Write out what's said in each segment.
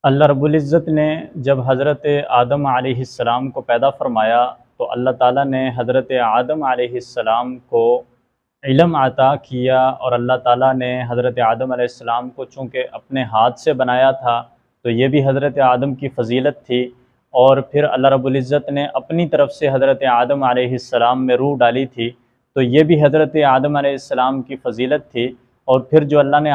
اللہ رب العزت نے جب حضرت آدم علیہ السلام کو پیدا فرمایا تو اللہ تعالیٰ نے حضرت آدم علیہ السلام کو علم عطا کیا، اور اللہ تعالیٰ نے حضرت آدم علیہ السلام کو چونکہ اپنے ہاتھ سے بنایا تھا تو یہ بھی حضرت آدم کی فضیلت تھی، اور پھر اللہ رب العزت نے اپنی طرف سے حضرت آدم علیہ السلام میں روح ڈالی تھی تو یہ بھی حضرت آدم علیہ السلام کی فضیلت تھی، اور پھر جو اللہ نے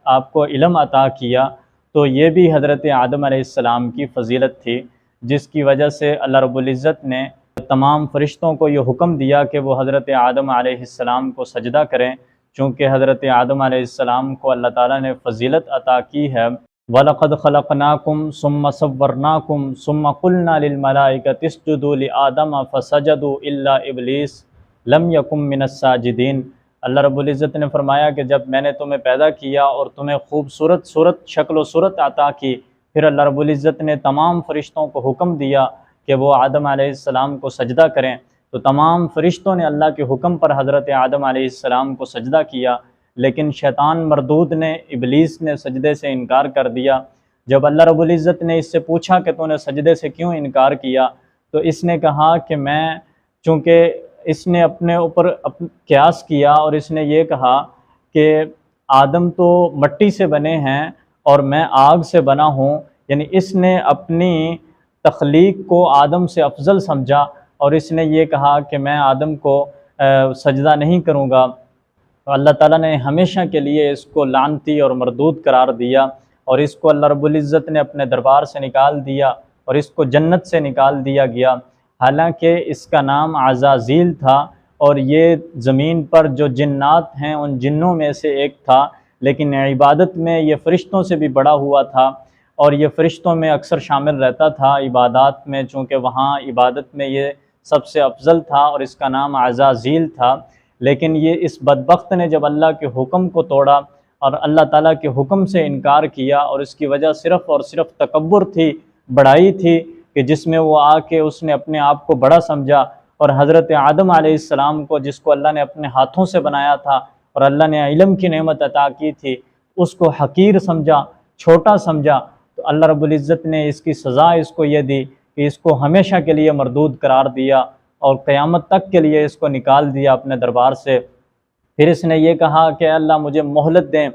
آپ کو علم عطا کیا تو یہ بھی حضرت آدم علیہ السلام کی فضیلت تھی، جس کی وجہ سے اللہ رب العزت نے تمام فرشتوں کو یہ حکم دیا کہ وہ حضرت آدم علیہ السلام کو سجدہ کریں، چونکہ حضرت آدم علیہ السلام کو اللہ تعالیٰ نے فضیلت عطا کی ہے۔ وَلَقَدْ خَلَقْنَاكُمْ ثُمَّ صَوَّرْنَاكُمْ ثُمَّ قُلْنَا لِلْمَلَائِكَةِ اسْجُدُوا لِآدَمَ فَسَجَدُوا إِلَّا إِبْلِيسَ لَمْ يَكُن مِّنَ السَّاجِدِينَ۔ اللہ رب العزت نے فرمایا کہ جب میں نے تمہیں پیدا کیا اور تمہیں خوبصورت شکل و صورت عطا کی، پھر اللہ رب العزت نے تمام فرشتوں کو حکم دیا کہ وہ آدم علیہ السلام کو سجدہ کریں، تو تمام فرشتوں نے اللہ کے حکم پر حضرت آدم علیہ السلام کو سجدہ کیا، لیکن شیطان مردود نے، ابلیس نے سجدے سے انکار کر دیا۔ جب اللہ رب العزت نے اس سے پوچھا کہ تو نے سجدے سے کیوں انکار کیا، تو اس نے کہا کہ چونکہ اس نے اپنے اوپر قیاس کیا، اور اس نے یہ کہا کہ آدم تو مٹی سے بنے ہیں اور میں آگ سے بنا ہوں، یعنی اس نے اپنی تخلیق کو آدم سے افضل سمجھا، اور اس نے یہ کہا کہ میں آدم کو سجدہ نہیں کروں گا۔ تو اللہ تعالیٰ نے ہمیشہ کے لیے اس کو لعنتی اور مردود قرار دیا، اور اس کو اللہ رب العزت نے اپنے دربار سے نکال دیا، اور اس کو جنت سے نکال دیا گیا، حالانکہ اس کا نام عزازیل تھا، اور یہ زمین پر جو جنات ہیں ان جنوں میں سے ایک تھا، لیکن عبادت میں یہ فرشتوں سے بھی بڑا ہوا تھا، اور یہ فرشتوں میں اکثر شامل رہتا تھا عبادات میں، چونکہ وہاں عبادت میں یہ سب سے افضل تھا، اور اس کا نام عزازیل تھا۔ لیکن یہ اس بدبخت نے جب اللہ کے حکم کو توڑا اور اللہ تعالیٰ کے حکم سے انکار کیا، اور اس کی وجہ صرف اور صرف تکبر تھی، بڑائی تھی، کہ جس میں وہ آ کے اس نے اپنے آپ کو بڑا سمجھا، اور حضرت آدم علیہ السلام کو، جس کو اللہ نے اپنے ہاتھوں سے بنایا تھا اور اللہ نے علم کی نعمت عطا کی تھی، اس کو حقیر سمجھا، چھوٹا سمجھا، تو اللہ رب العزت نے اس کی سزا اس کو یہ دی کہ اس کو ہمیشہ کے لیے مردود قرار دیا، اور قیامت تک کے لیے اس کو نکال دیا اپنے دربار سے۔ پھر اس نے یہ کہا کہ اللہ مجھے مہلت دیں،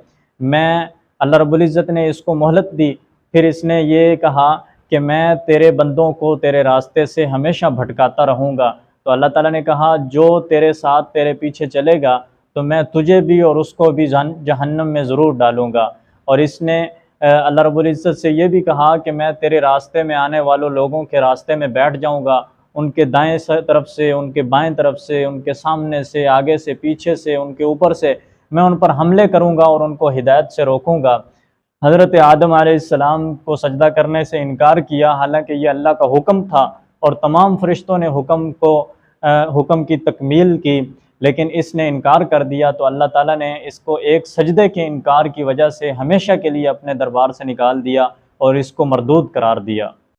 اللہ رب العزت نے اس کو مہلت دی۔ پھر اس نے یہ کہا کہ میں تیرے بندوں کو تیرے راستے سے ہمیشہ بھٹکاتا رہوں گا، تو اللہ تعالیٰ نے کہا جو تیرے ساتھ تیرے پیچھے چلے گا تو میں تجھے بھی اور اس کو بھی جہنم میں ضرور ڈالوں گا۔ اور اس نے اللہ رب العزت سے یہ بھی کہا کہ میں تیرے راستے میں آنے والوں لوگوں کے راستے میں بیٹھ جاؤں گا، ان کے دائیں طرف سے، ان کے بائیں طرف سے، ان کے سامنے سے، آگے سے، پیچھے سے، ان کے اوپر سے، میں ان پر حملے کروں گا اور ان کو ہدایت سے روکوں گا۔ حضرت آدم علیہ السلام کو سجدہ کرنے سے انکار کیا، حالانکہ یہ اللہ کا حکم تھا، اور تمام فرشتوں نے حکم کی تکمیل کی، لیکن اس نے انکار کر دیا، تو اللہ تعالیٰ نے اس کو ایک سجدے کے انکار کی وجہ سے ہمیشہ کے لیے اپنے دربار سے نکال دیا اور اس کو مردود قرار دیا۔